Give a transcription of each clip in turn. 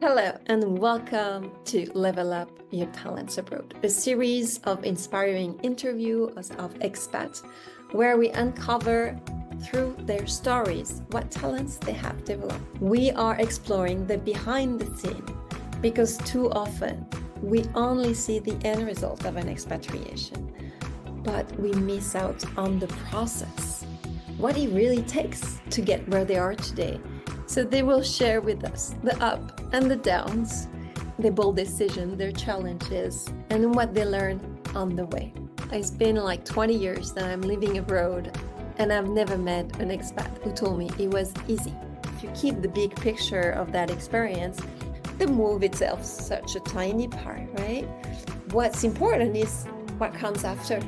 Hello and welcome to Level Up Your Talents Abroad, a series of inspiring interviews of expats where we uncover through their stories what talents they have developed. We are exploring the behind the scene because too often we only see the end result of an expatriation, but we miss out on the process, what it really takes to get where they are today. So they will share with us the up and the downs, the bold decision, their challenges, and what they learned on the way. It's been like 20 years that I'm living abroad, and I've never met an expat who told me it was easy. If you keep the big picture of that experience, the move itself is such a tiny part, right? What's important is what comes after.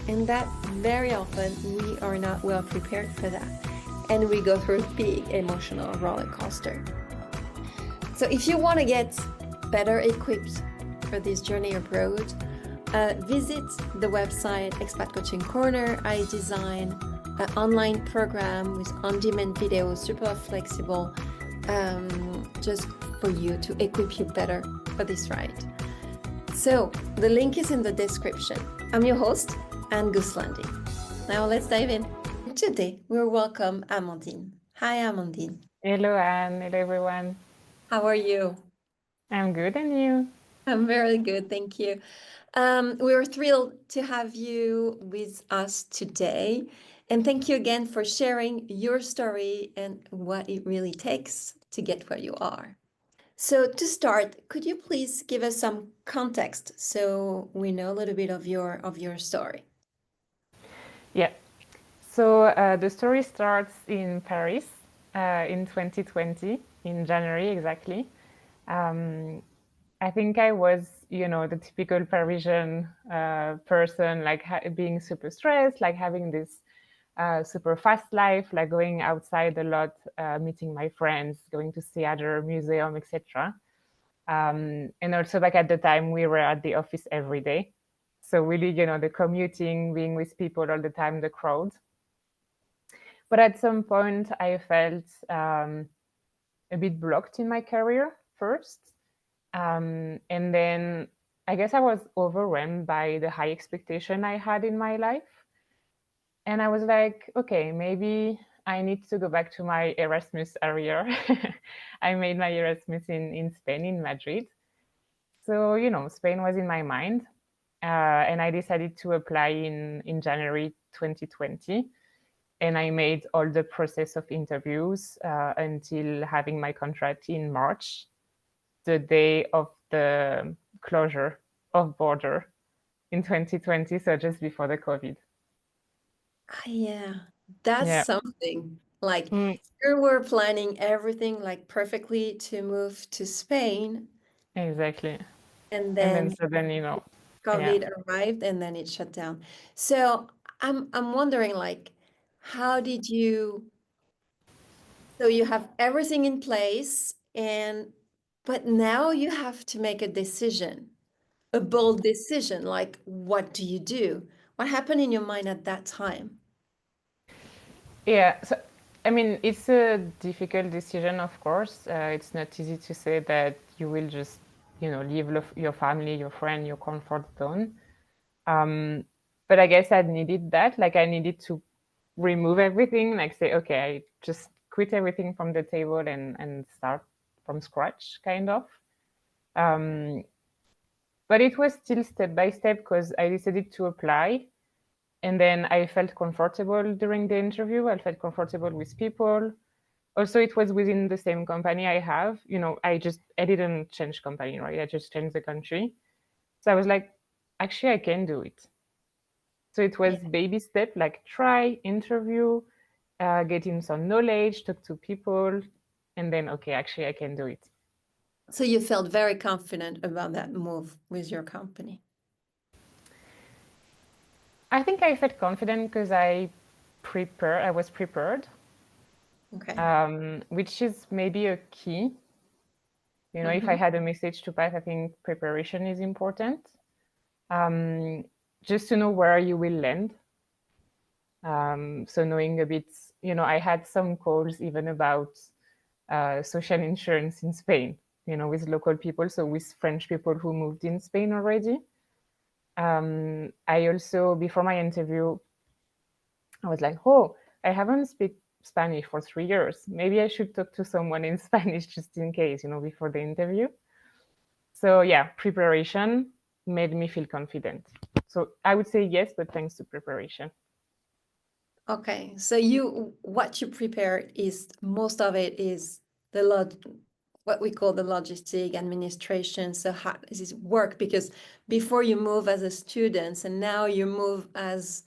And that very often we are not well prepared for that. And we go through a big emotional roller coaster. So if you want to get better equipped for this journey abroad, visit the website Expat Coaching Corner. I design an online program with on-demand videos, super flexible, just for you to equip you better for this ride. So the link is in the description. I'm your host, 𝗚'𝘃𝗲. Now let's dive in. Today, we'll welcome Amandine. Hi, Amandine. Hello, Anne. Hello, everyone. How are you? I'm good, and you? I'm very good, thank you. We're thrilled to have you with us today. And thank you again for sharing your story and what it really takes to get where you are. So to start, could you please give us some context so we know a little bit of your story? Yeah. So the story starts in Paris in 2020, in January exactly. I think I was, the typical Parisian person, like being super stressed, like having this super fast life, like going outside a lot, meeting my friends, going to theater, museum, etc. And also, like at the time, we were at the office every day. So really, the commuting, being with people all the time, the crowd. But at some point, I felt a bit blocked in my career first. And then I guess I was overwhelmed by the high expectation I had in my life. And I was like, okay, maybe I need to go back to my Erasmus area. I made my Erasmus in Spain, in Madrid. So, Spain was in my mind. And I decided to apply in January 2020. And I made all the process of interviews until having my contract in March, the day of the closure of border in 2020, so just before the COVID. Yeah, that's Yeah. something. Like Mm, you were planning everything like perfectly to move to Spain, exactly. and And then then suddenly, yeah. COVID arrived and then it shut down. So I'm wondering like how did you so you have everything in place and but now you have to make a decision, a bold decision, like what do you do? What happened in your mind at that time? Yeah. So, I mean, it's a difficult decision, of course. It's not easy to say that you will just, leave your family, your friend, your comfort zone. But I guess I needed that. Like, I needed to remove everything, like say, okay, I just quit everything from the table and start from scratch, kind of. Um, but it was still step by step because I decided to apply. And then I felt comfortable during the interview. I felt comfortable with people. Also, it was within the same company I have. I didn't change company, right? I just changed the country. So I was like, actually, I can do it. So it Yeah. was baby step, like try, interview, getting some knowledge, talk to people, and then, okay, actually, I can do it. So you felt very confident about that move with your company. I think I felt confident because I was prepared, Okay. which is maybe a key. If I Mm-hmm. had a message to pass, I think preparation is important. Um, just to know where you will land. So knowing a bit, I had some calls even about social insurance in Spain. with local people, so with French people who moved in Spain already. I also, before my interview, I was like, oh, I haven't speak Spanish for 3 years. Maybe I should talk to someone in Spanish just in case, before the interview. So yeah, preparation made me feel confident. So I would say yes, but thanks to preparation. Okay, so what you prepare is most of it is what we call the logistic administration. So how does this work? Because before you move as a student, and now you move as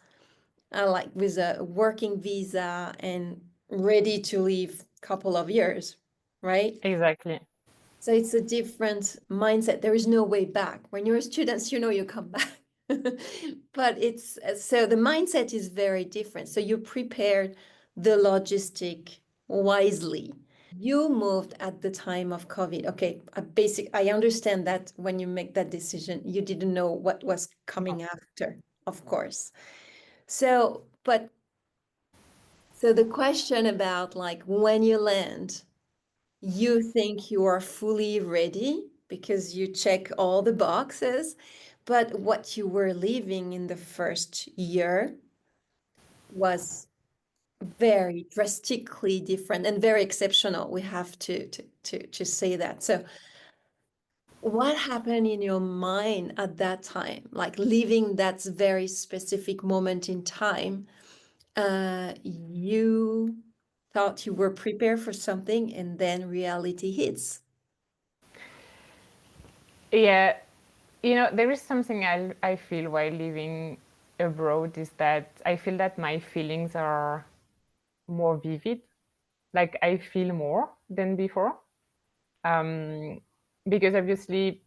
like with a working visa and ready to leave couple of years, right? Exactly. So it's a different mindset. There is no way back. When you're a student, you come back. But so the mindset is very different. So you prepared the logistic wisely. You moved at the time of COVID. Okay, I understand that when you make that decision, you didn't know what was coming after, of course. So the question about like when you land, you think you are fully ready because you check all the boxes, but what you were leaving in the first year was very drastically different and very exceptional. We have to say that. So what happened in your mind at that time, like leaving that very specific moment in time? You thought you were prepared for something and then reality hits. Yeah, there is something I feel while living abroad is that I feel that my feelings are more vivid. Like I feel more than before. Because obviously,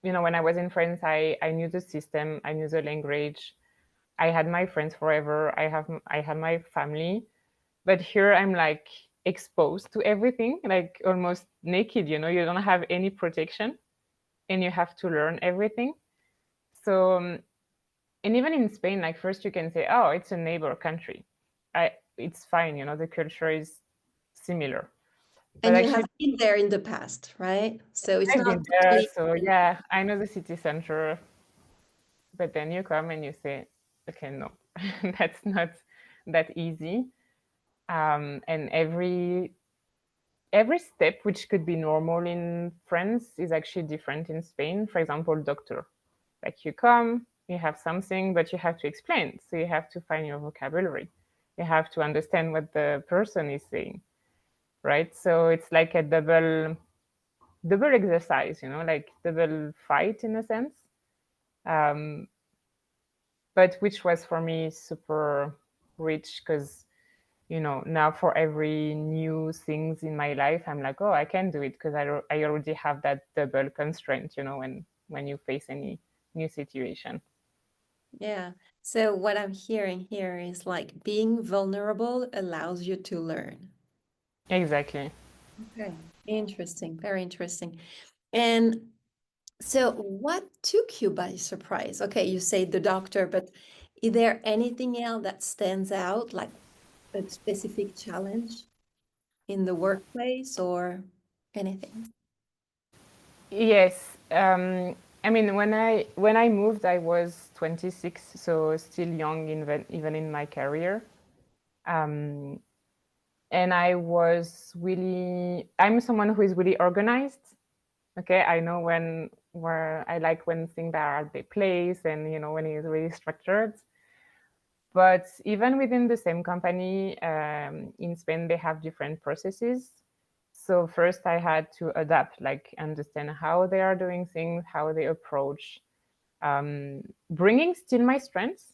when I was in France, I knew the system, I knew the language, I had my friends forever, I had my family. But here I'm like exposed to everything, like almost naked, you don't have any protection and you have to learn everything. So, and even in Spain, like first you can say, oh, it's a neighbor country. It's fine, the culture is similar. But And you have actually, been there in the past, right? So it's I've not been there, totally so yeah, I know the city center. But then you come and you say, okay, no, that's not that easy. And every step, which could be normal in France, is actually different in Spain. For example, doctor. Like you come, you have something, but you have to explain. So you have to find your vocabulary. You have to understand what the person is saying, right? So it's like a double exercise, like double fight in a sense. But which was for me super rich because now for every new things in my life I'm like, oh, I can do it because I already have that double constraint, when you face any new situation. Yeah. So what I'm hearing here is like being vulnerable allows you to learn. Exactly. Okay. Interesting. Very interesting. And so what took you by surprise? Okay, you say the doctor, but is there anything else that stands out, like a specific challenge in the workplace or anything? Yes. I mean, when I moved, I was 26, so still young, even in my career. Um, and I'm someone who is really organized. Okay, I know where I like when things are at their place and when it's really structured. But even within the same company, in Spain, they have different processes. So first I had to adapt, like understand how they are doing things, how they approach, bringing still my strengths.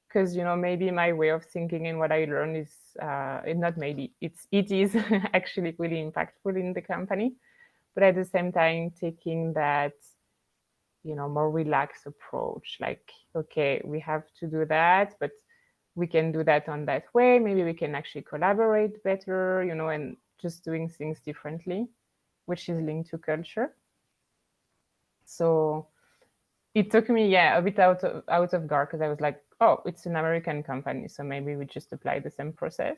Because, maybe my way of thinking and what I learned is, not maybe, it is actually really impactful in the company. But at the same time, taking that, more relaxed approach, like, okay, we have to do that, but we can do that on that way. Maybe we can actually collaborate better, and just doing things differently, which is linked to culture. So it took me, a bit out of guard because I was like, oh, it's an American company, so maybe we just apply the same process.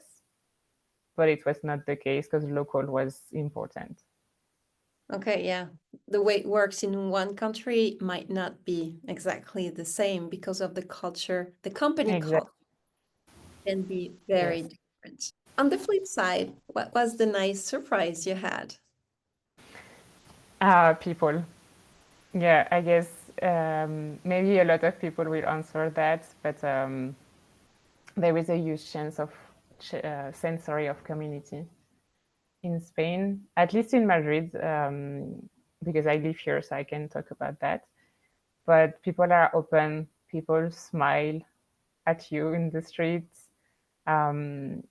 But it was not the case because local was important. Okay, yeah. The way it works in one country might not be exactly the same because of the culture. The company Exactly. culture can be Yes. very different. On the flip side, what was the nice surprise you had? People. Yeah, I guess maybe a lot of people will answer that, but there is a huge chance of sensory of community in Spain, at least in Madrid, because I live here, so I can talk about that. But people are open, people smile at you in the streets. Um,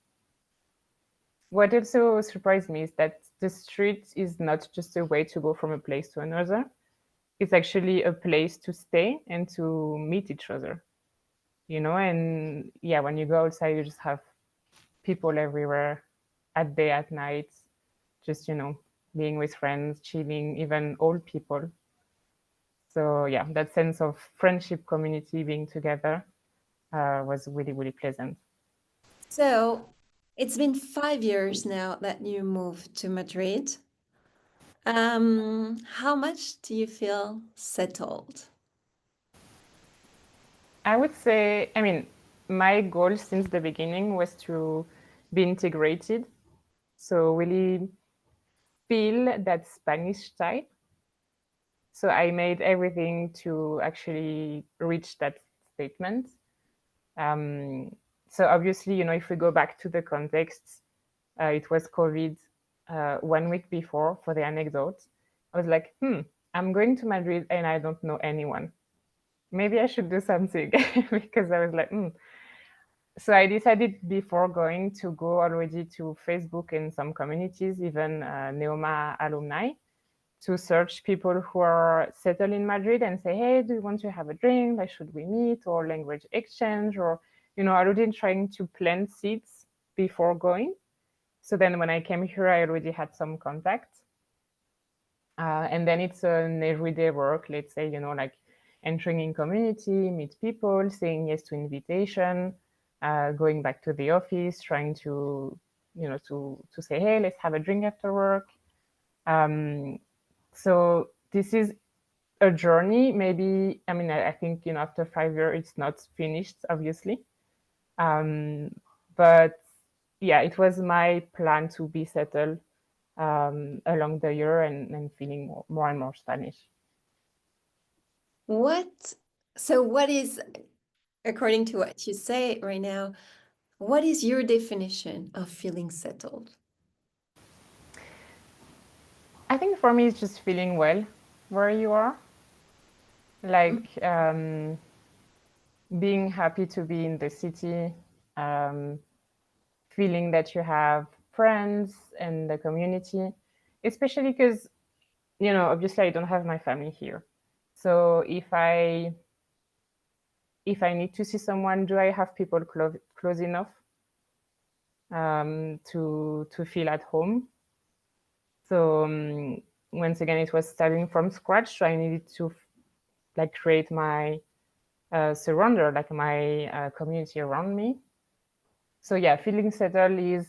what also surprised me is that the street is not just a way to go from a place to another. It's actually a place to stay and to meet each other, you know? And yeah, when you go outside, you just have people everywhere at day, at night, just, you know, being with friends, chilling, even old people. So yeah, that sense of friendship, community, being together was really, really pleasant. So it's been 5 years now that you moved to Madrid. How much do you feel settled? I would say, I mean, my goal since the beginning was to be integrated. So really feel that Spanish type. So I made everything to actually reach that statement. Um, so obviously, you know, if we go back to the context, it was COVID 1 week before for the anecdote. I was like, I'm going to Madrid and I don't know anyone. Maybe I should do something because I was like, So I decided before going to go already to Facebook and some communities, even 𝗂'𝘃𝗃 alumni, to search people who are settled in Madrid and say, hey, do you want to have a drink? Like, should we meet or language exchange? Or, you know, already trying to plant seeds before going. So then when I came here, I already had some contacts. And then it's an everyday work, let's say, you know, like entering in community, meet people, saying yes to invitation, going back to the office, trying to, you know, to say, hey, let's have a drink after work. So this is a journey. Maybe, I mean, I think, you know, after 5 years, it's not finished, obviously. But yeah, it was my plan to be settled along the year and feeling more and more Spanish. What, so what is, according to what you say right now, what is your definition of feeling settled? I think for me, it's just feeling well where you are, like being happy to be in the city, feeling that you have friends and the community, especially because, you know, obviously I don't have my family here. So if I need to see someone, do I have people close enough to feel at home? So once again, it was starting from scratch. So I needed to like create my surrounder, like my community around me. So yeah, feeling settled is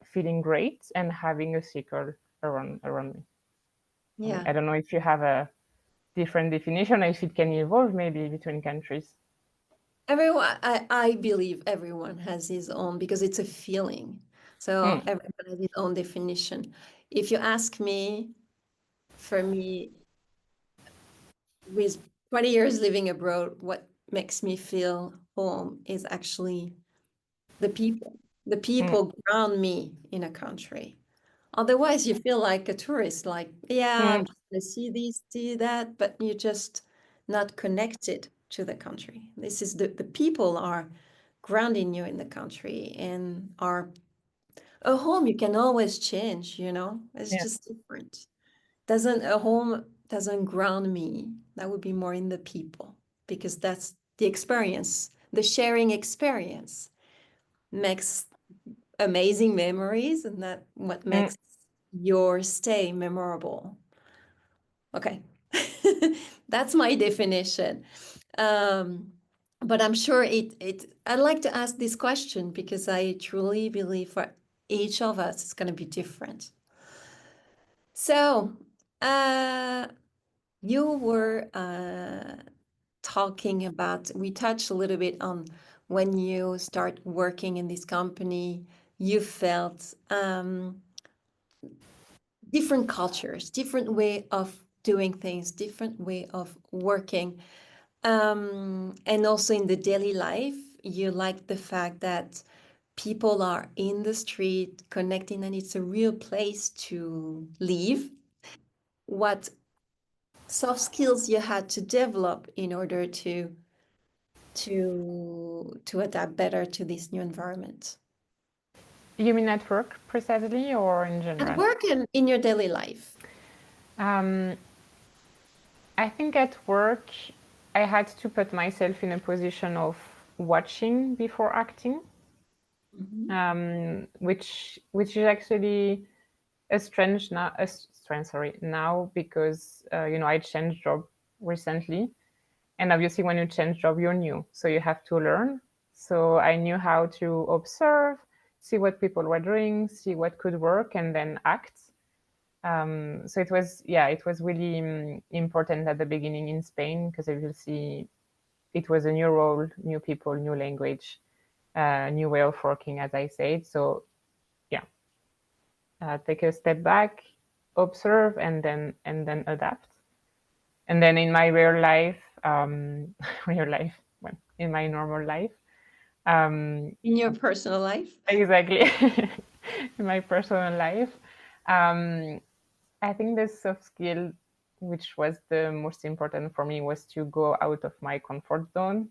feeling great and having a circle around me. Yeah. I don't know if you have a different definition or if it can evolve maybe between countries. Everyone, I believe everyone has his own because it's a feeling. So Mm, everyone has his own definition. If you ask me, for me, with 20 years living abroad, what makes me feel home is actually the people. The mm, people ground me in a country. Otherwise, you feel like a tourist, like, yeah, I'm mm, just going to see this, see that, but you're just not connected to the country. This is the people are grounding you in the country and are a home you can always change, you know? It's yeah. just different. Doesn't a home doesn't ground me. That would be more in the people because that's the experience, the sharing experience makes amazing memories, and that what Mm. makes your stay memorable. Okay. That's my definition. Um, but I'm sure I'd like to ask this question because I truly believe for each of us it's going to be different. So, you were talking about, we touched a little bit on when you start working in this company, you felt different cultures, different way of doing things, different way of working. And also in the daily life, you like the fact that people are in the street connecting and it's a real place to live. What soft skills you had to develop in order to adapt better to this new environment? You mean at work precisely or in At general? work and in your daily life. I think at work, I had to put myself in a position of watching before acting, which is actually a strange now because I changed job recently, and obviously when you change job, you're new, so you have to learn. So I knew how to observe, see what people were doing, see what could work, and then act. So it was really important at the beginning in Spain because I will see it was a new role, new people, new language, new way of working, as I said. So take a step back, observe, and then adapt. And then in my real life, well, in my normal life, In your personal life? exactly, in my personal life, I think the soft skill, which was the most important for me, was to go out of my comfort zone.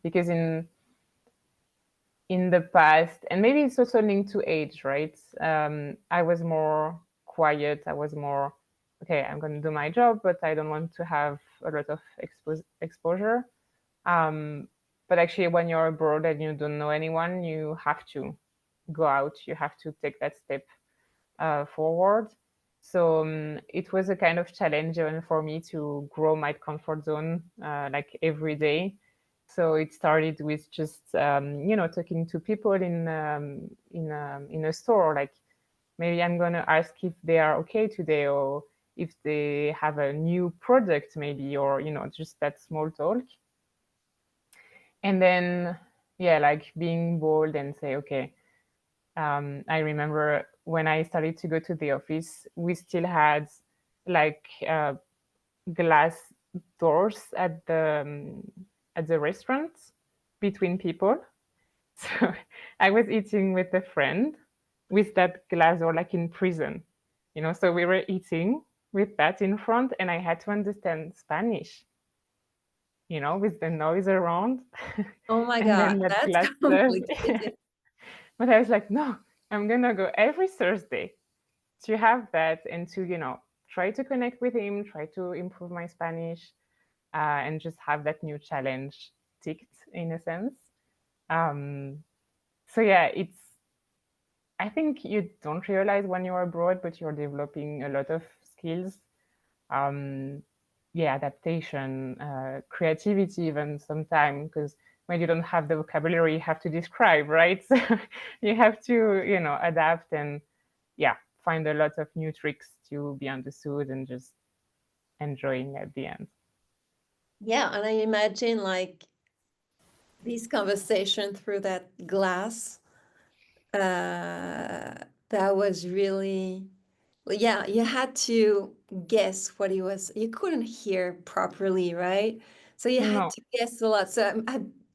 Because in the past, and maybe it's also linked to age, right? I was more quiet. I was more, okay, I'm going to do my job, but I don't want to have a lot of exposure. But actually, when you're abroad and you don't know anyone, you have to go out. You have to take that step forward. So it was a kind of challenge even for me to grow my comfort zone like every day. So it started with just talking to people in a store. Like maybe I'm gonna ask if they are okay today, or if they have a new product, maybe, or just that small talk. And then like being bold and say, okay. I remember when I started to go to the office, we still had like glass doors at the restaurant between people. So I was eating with a friend with that glass door, like in prison, So we were eating with that in front, and I had to understand Spanish, with the noise around, Oh my and God, then that that's glass doors. complicated. But I was like, no, I'm gonna go every Thursday to have that and to try to connect with him, try to improve my Spanish, and just have that new challenge ticked in a sense. So it's, I think you don't realize when you're abroad, but you're developing a lot of skills. Adaptation, creativity, even sometimes, because when you don't have the vocabulary, you have to describe, right? So you have to adapt and find a lot of new tricks to be understood and just enjoying at the end. Yeah, and I imagine like this conversation through that glass, that was really, well, yeah, you had to guess what he was. You couldn't hear properly, right? So you had No. to guess a lot. So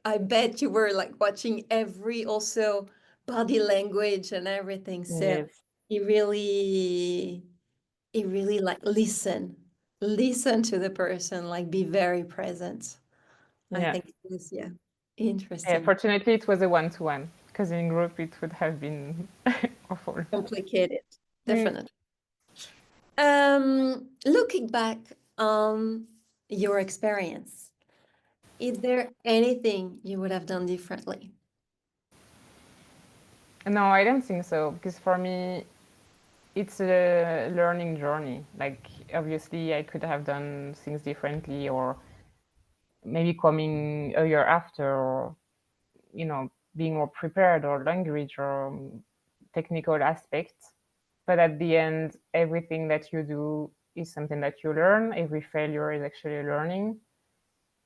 I bet you were like watching every also body language and everything. So Yes. you really, you really like listen to the person, like be very present. I Yeah. think it was, yeah, interesting. Fortunately, it was a one-to-one, because in group it would have been awful. Complicated, Mm. definitely. Looking back on your experience, is there anything you would have done differently? No, I don't think so, because for me, it's a learning journey. Like, obviously, I could have done things differently, or maybe coming a year after, or, being more prepared, or language, or technical aspects. But at the end, everything that you do is something that you learn. Every failure is actually learning.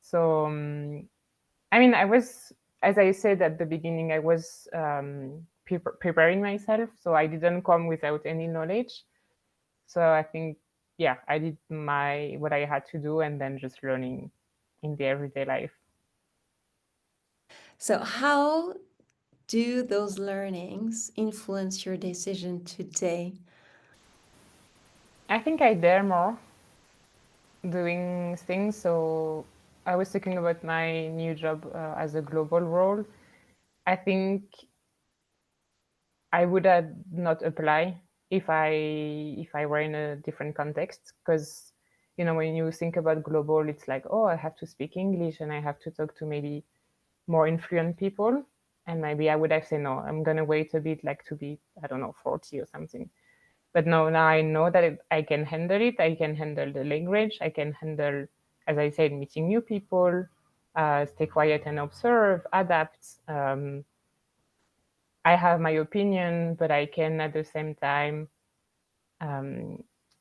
So, I mean, I was, as I said at the beginning, I was preparing myself. So I didn't come without any knowledge. So I think, yeah, I did what I had to do, and then just learning in the everyday life. So how do those learnings influence your decision today? I think I dare more doing things. So I was talking about my new job as a global role. I think I would have not apply if I were in a different context, because when you think about global, it's like, oh, I have to speak English and I have to talk to maybe more influent people, and maybe I would have said no, I'm gonna wait a bit, like to be, I don't know, 40 or something. But no, now I know that I can handle it. I can handle the language. I can handle, as I said, meeting new people, stay quiet and observe, adapt. I have my opinion, but I can at the same time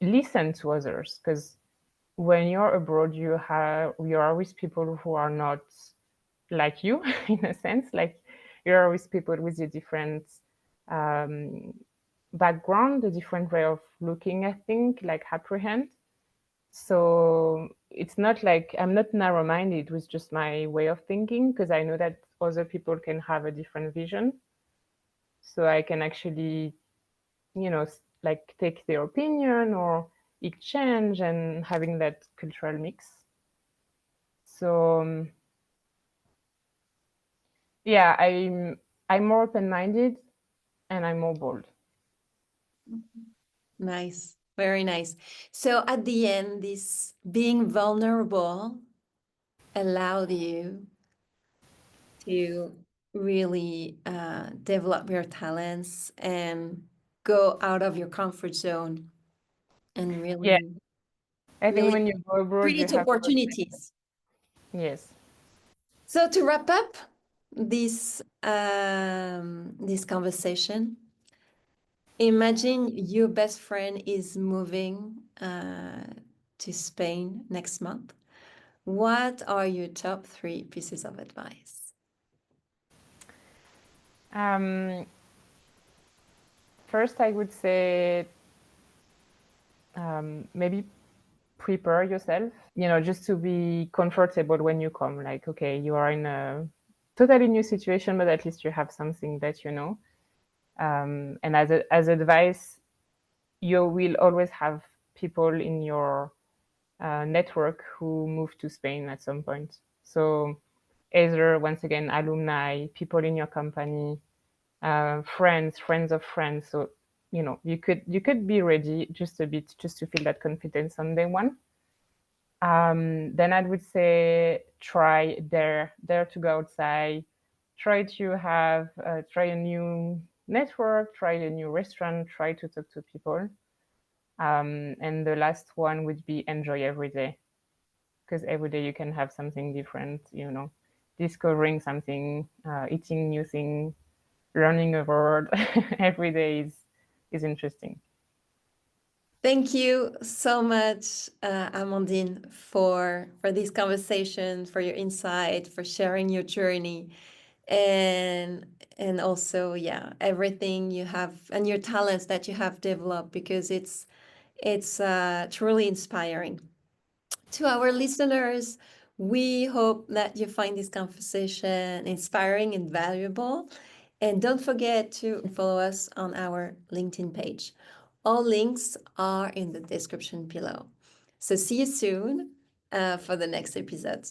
listen to others, because when you're abroad, you are with people who are not like you in a sense. Like, you're with people with a different background, a different way of looking at things, like apprehend. So it's not like I'm not narrow-minded with just my way of thinking, because I know that other people can have a different vision. So I can actually, like, take their opinion or exchange and having that cultural mix. So yeah, I'm more open-minded and I'm more bold. Nice, very nice. So at the end, this being vulnerable allowed you to really develop your talents and go out of your comfort zone and Yeah, really, I think really when you go abroad, you create have to. opportunities. Yes. So to wrap up this this conversation, imagine your best friend is moving to Spain next month. What are your top 3 pieces of advice? First, I would say maybe prepare yourself, just to be comfortable when you come. Like, okay, you are in a totally new situation, but at least you have something that you know. And as advice, you will always have people in your network who move to Spain at some point. So either, once again, alumni, people in your company, friends of friends. So you could be ready just a bit, just to feel that confidence on day one. Then I would say dare to go outside, try to have try a new network, try a new restaurant, try to talk to people. And the last one would be enjoy every day, because every day you can have something different, discovering something, eating new thing, learning a word. Every day is interesting. Thank you so much, Amandine, for this conversation, for your insight, for sharing your journey, and also, yeah, everything you have and your talents that you have developed, because it's truly inspiring. To our listeners, we hope that you find this conversation inspiring and valuable. And don't forget to follow us on our LinkedIn page. All links are in the description below. So see you soon for the next episode.